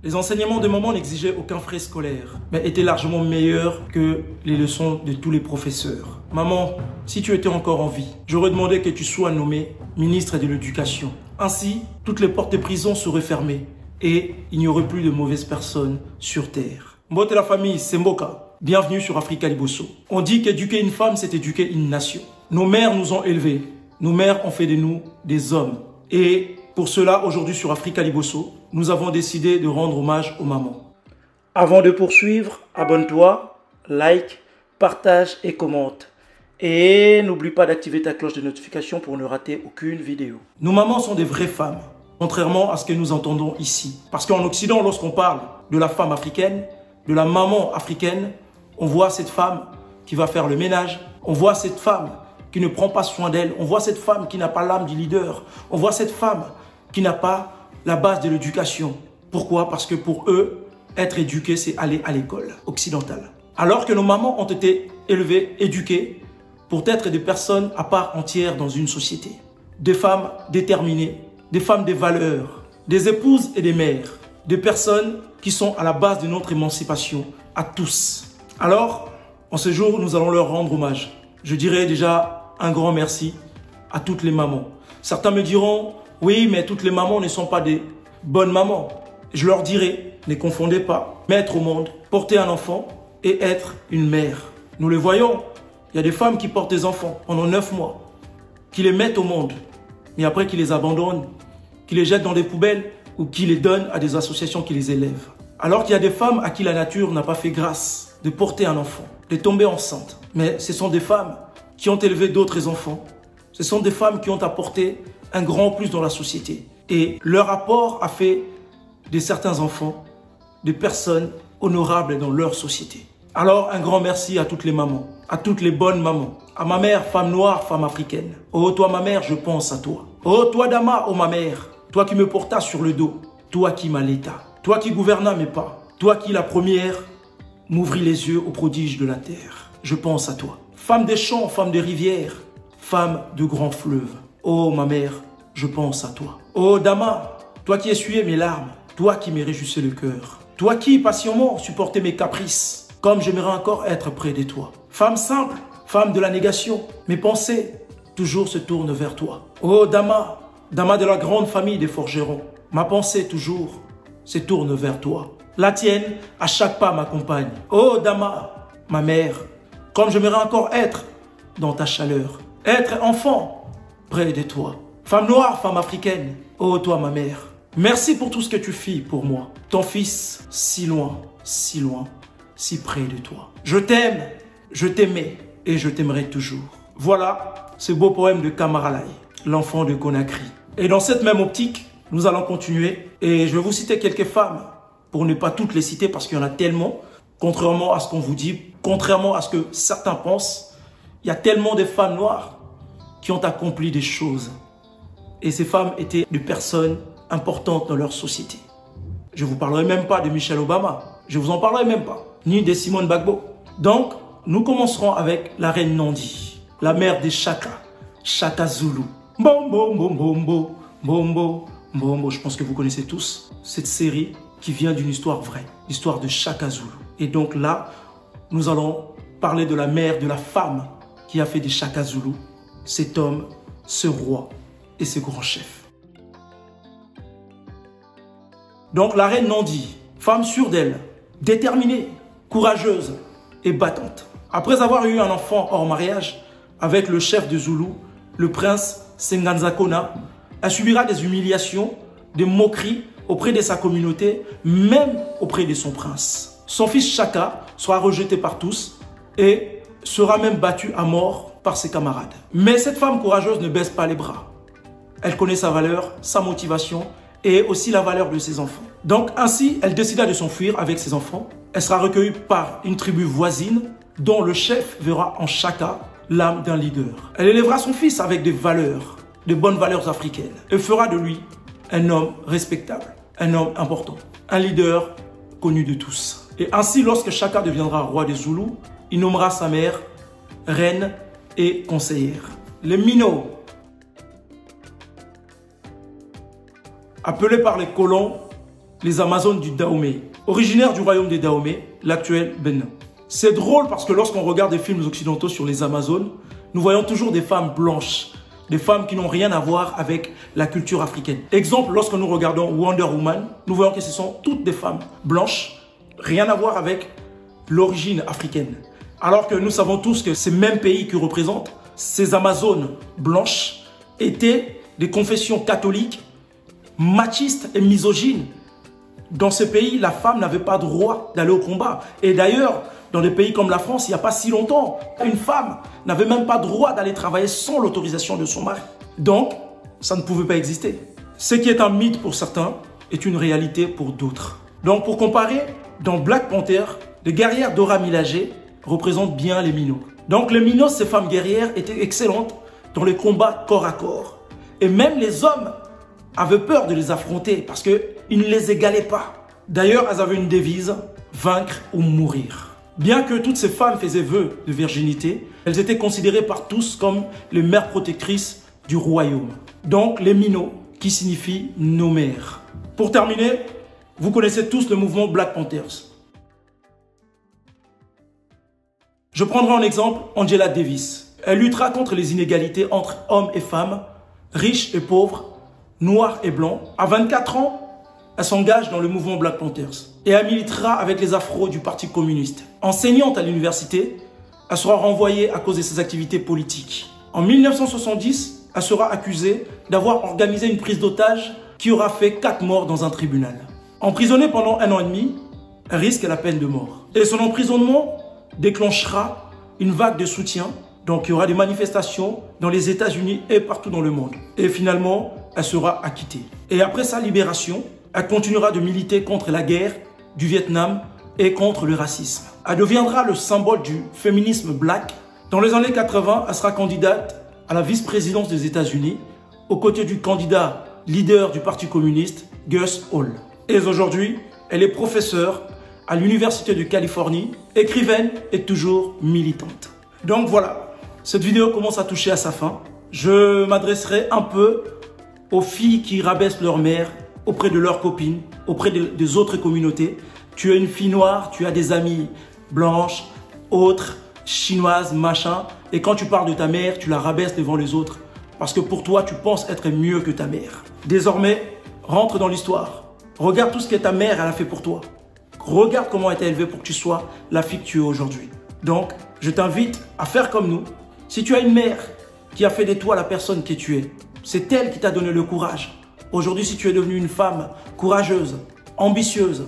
Les enseignements de maman n'exigeaient aucun frais scolaire, mais étaient largement meilleurs que les leçons de tous les professeurs. Maman, si tu étais encore en vie, j'aurais demandé que tu sois nommée ministre de l'Éducation. Ainsi, toutes les portes des prisons seraient fermées et il n'y aurait plus de mauvaises personnes sur terre. Mbote la famille, c'est Mboka. Bienvenue sur Africa Liboso. On dit qu'éduquer une femme, c'est éduquer une nation. Nos mères nous ont élevés. Nos mères ont fait de nous des hommes. Et pour cela, aujourd'hui sur Africa Liboso, nous avons décidé de rendre hommage aux mamans. Avant de poursuivre, abonne-toi, like, partage et commente. Et n'oublie pas d'activer ta cloche de notification pour ne rater aucune vidéo. Nos mamans sont des vraies femmes, contrairement à ce que nous entendons ici. Parce qu'en Occident, lorsqu'on parle de la femme africaine, de la maman africaine, on voit cette femme qui va faire le ménage, on voit cette femme qui ne prend pas soin d'elle, on voit cette femme qui n'a pas l'âme du leader, on voit cette femme qui n'a pas la base de l'éducation. Pourquoi? Parce que pour eux, être éduqué, c'est aller à l'école occidentale. Alors que nos mamans ont été élevées, éduquées, pour être des personnes à part entière dans une société. Des femmes déterminées, des femmes de valeurs, des épouses et des mères, des personnes qui sont à la base de notre émancipation, à tous. Alors, en ce jour, nous allons leur rendre hommage. Je dirais déjà un grand merci à toutes les mamans. Certains me diront, oui, mais toutes les mamans ne sont pas des bonnes mamans. Je leur dirai, ne confondez pas mettre au monde, porter un enfant et être une mère. Nous le voyons, il y a des femmes qui portent des enfants pendant 9 mois, qui les mettent au monde, mais après qui les abandonnent, qui les jettent dans des poubelles ou qui les donnent à des associations qui les élèvent. Alors qu'il y a des femmes à qui la nature n'a pas fait grâce de porter un enfant, de tomber enceinte. Mais ce sont des femmes qui ont élevé d'autres enfants. Ce sont des femmes qui ont apporté un grand plus dans la société. Et leur apport a fait de certains enfants des personnes honorables dans leur société. Alors un grand merci à toutes les mamans, à toutes les bonnes mamans, à ma mère, femme noire, femme africaine. Oh toi ma mère, je pense à toi. Oh toi Dama, oh ma mère, toi qui me portas sur le dos, toi qui m'allaitas, toi qui gouvernas mes pas, toi qui la première m'ouvrit les yeux aux prodiges de la terre. Je pense à toi. Femme des champs, femme des rivières, femme de grands fleuves. Oh ma mère, je pense à toi. Oh Dama, toi qui essuyais mes larmes, toi qui me réjouissais le cœur, toi qui patiemment supportais mes caprices, comme j'aimerais encore être près de toi. Femme simple, femme de la négation, mes pensées toujours se tournent vers toi. Oh Dama, Dama de la grande famille des forgerons, ma pensée toujours se tourne vers toi. La tienne, à chaque pas, m'accompagne. Oh Dama, ma mère, comme j'aimerais encore être dans ta chaleur, être enfant près de toi. Femme noire, femme africaine, oh toi ma mère, merci pour tout ce que tu fis pour moi. Ton fils, si loin, si près de toi. Je t'aime, je t'aimais et je t'aimerai toujours. Voilà ce beau poème de Kamaralai, l'enfant de Conakry. Et dans cette même optique, nous allons continuer et je vais vous citer quelques femmes pour ne pas toutes les citer parce qu'il y en a tellement. Contrairement à ce qu'on vous dit, contrairement à ce que certains pensent, il y a tellement de femmes noires qui ont accompli des choses. Et ces femmes étaient des personnes importantes dans leur société. Je ne vous parlerai même pas de Michelle Obama. Je ne vous en parlerai même pas. Ni de Simone Gbagbo. Donc, nous commencerons avec la reine Nandi, la mère des Chaka, Chaka Zulu. Bombo, bombo, bombo, bombo, bombo. Je pense que vous connaissez tous cette série qui vient d'une histoire vraie, l'histoire de Chaka Zulu. Et donc là, nous allons parler de la mère, de la femme qui a fait des Chaka Zulu, cet homme, ce roi et ce grand chef. Donc la reine Nandi, femme sûre d'elle, déterminée, courageuse et battante. Après avoir eu un enfant hors mariage avec le chef de Zulu, le prince Senganza Kona, elle subira des humiliations, des moqueries auprès de sa communauté, même auprès de son prince. Son fils Chaka sera rejeté par tous et sera même battu à mort par ses camarades. Mais cette femme courageuse ne baisse pas les bras. Elle connaît sa valeur, sa motivation et aussi la valeur de ses enfants. Donc ainsi, elle décida de s'enfuir avec ses enfants. Elle sera recueillie par une tribu voisine dont le chef verra en Chaka l'âme d'un leader. Elle élèvera son fils avec des valeurs, de bonnes valeurs africaines et fera de lui un homme respectable, un homme important, un leader connu de tous. Et ainsi, lorsque Chaka deviendra roi des Zoulous, il nommera sa mère reine et conseillère. Les Mino, appelés par les colons les Amazones du Dahomey, originaires du royaume des Dahomey, l'actuel Bénin. C'est drôle parce que lorsqu'on regarde des films occidentaux sur les Amazones, nous voyons toujours des femmes blanches, des femmes qui n'ont rien à voir avec la culture africaine. Exemple, lorsque nous regardons Wonder Woman, nous voyons que ce sont toutes des femmes blanches, rien à voir avec l'origine africaine. Alors que nous savons tous que ces mêmes pays qui représentent ces Amazones blanches étaient des confessions catholiques, machistes et misogynes. Dans ces pays, la femme n'avait pas droit d'aller au combat. Et d'ailleurs, dans des pays comme la France, il n'y a pas si longtemps, une femme n'avait même pas droit d'aller travailler sans l'autorisation de son mari. Donc, ça ne pouvait pas exister. Ce qui est un mythe pour certains est une réalité pour d'autres. Donc, pour comparer, dans Black Panther, les guerrières Dora Milaje représentent bien les Minots. Donc, les Minots, ces femmes guerrières, étaient excellentes dans les combats corps à corps. Et même les hommes avaient peur de les affronter parce qu'ils ne les égalaient pas. D'ailleurs, elles avaient une devise, vaincre ou mourir. Bien que toutes ces femmes faisaient vœu de virginité, elles étaient considérées par tous comme les mères protectrices du royaume. Donc les Minots, qui signifie nos mères. Pour terminer, vous connaissez tous le mouvement Black Panthers. Je prendrai en exemple Angela Davis. Elle luttera contre les inégalités entre hommes et femmes, riches et pauvres, noirs et blancs. À 24 ans, elle s'engage dans le mouvement Black Panthers et elle militera avec les afros du Parti communiste. Enseignante à l'université, elle sera renvoyée à cause de ses activités politiques. En 1970, elle sera accusée d'avoir organisé une prise d'otage qui aura fait 4 morts dans un tribunal. Emprisonnée pendant 1 an et demi, elle risque la peine de mort. Et son emprisonnement déclenchera une vague de soutien. Donc il y aura des manifestations dans les États-Unis et partout dans le monde. Et finalement, elle sera acquittée. Et après sa libération, elle continuera de militer contre la guerre du Vietnam et contre le racisme. Elle deviendra le symbole du féminisme black. Dans les années 80, elle sera candidate à la vice-présidence des États-Unis aux côtés du candidat leader du Parti communiste, Gus Hall. Et aujourd'hui, elle est professeure à l'Université de Californie, écrivaine et toujours militante. Donc voilà, cette vidéo commence à toucher à sa fin. Je m'adresserai un peu aux filles qui rabaissent leur mère auprès de leurs copines, auprès des autres communautés. Tu es une fille noire, tu as des amies blanches, autres, chinoises, machin. Et quand tu parles de ta mère, tu la rabaisses devant les autres. Parce que pour toi, tu penses être mieux que ta mère. Désormais, rentre dans l'histoire. Regarde tout ce que ta mère elle a fait pour toi. Regarde comment elle t'a élevé pour que tu sois la fille que tu es aujourd'hui. Donc, je t'invite à faire comme nous. Si tu as une mère qui a fait de toi la personne que tu es, c'est elle qui t'a donné le courage. Aujourd'hui, si tu es devenue une femme courageuse, ambitieuse,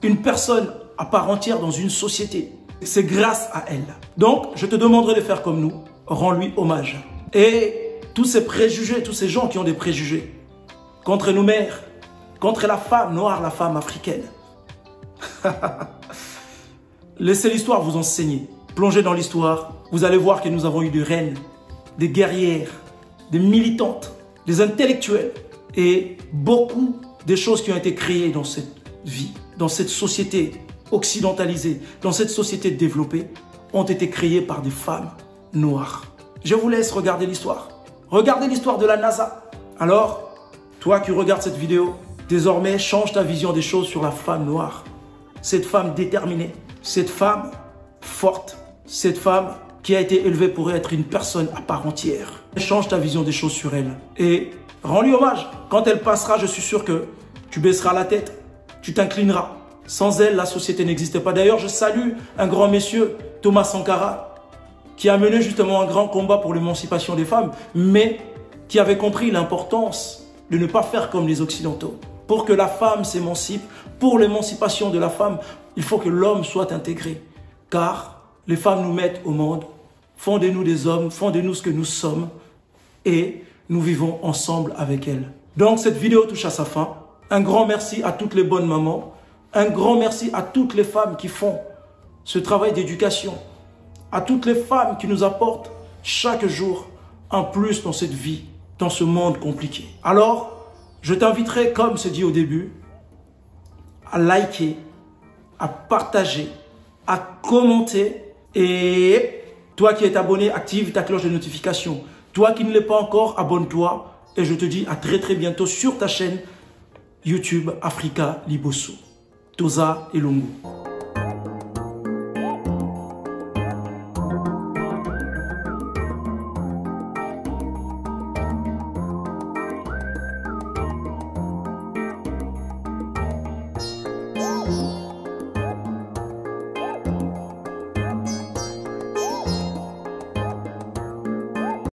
une personne à part entière dans une société, c'est grâce à elle. Donc, je te demanderai de faire comme nous. Rends-lui hommage. Et tous ces préjugés, tous ces gens qui ont des préjugés contre nos mères, contre la femme noire, la femme africaine. Laissez l'histoire vous enseigner. Plongez dans l'histoire. Vous allez voir que nous avons eu des reines, des guerrières, des militantes, des intellectuels et beaucoup de choses qui ont été créées dans cette vie, dans cette société occidentalisée, dans cette société développée, ont été créées par des femmes noires. Je vous laisse regarder l'histoire. Regardez l'histoire de la NASA. Alors, toi qui regardes cette vidéo, désormais, change ta vision des choses sur la femme noire. Cette femme déterminée, cette femme forte, cette femme qui a été élevée pour être une personne à part entière. Change ta vision des choses sur elle et rends-lui hommage. Quand elle passera, je suis sûr que tu baisseras la tête, tu t'inclineras. Sans elle, la société n'existait pas. D'ailleurs, je salue un grand monsieur, Thomas Sankara, qui a mené justement un grand combat pour l'émancipation des femmes, mais qui avait compris l'importance de ne pas faire comme les Occidentaux. Pour que la femme s'émancipe, pour l'émancipation de la femme, il faut que l'homme soit intégré. Car les femmes nous mettent au monde, font de nous des hommes, font de nous ce que nous sommes, et nous vivons ensemble avec elles. Donc cette vidéo touche à sa fin. Un grand merci à toutes les bonnes mamans, un grand merci à toutes les femmes qui font ce travail d'éducation, à toutes les femmes qui nous apportent chaque jour un plus dans cette vie, dans ce monde compliqué. Alors, je t'inviterai, comme c'est dit au début, à liker, à partager, à commenter. Et toi qui es abonné, active ta cloche de notification. Toi qui ne l'es pas encore, abonne-toi. Et je te dis à très bientôt sur ta chaîne YouTube Africa Liboso. Toza Elongo.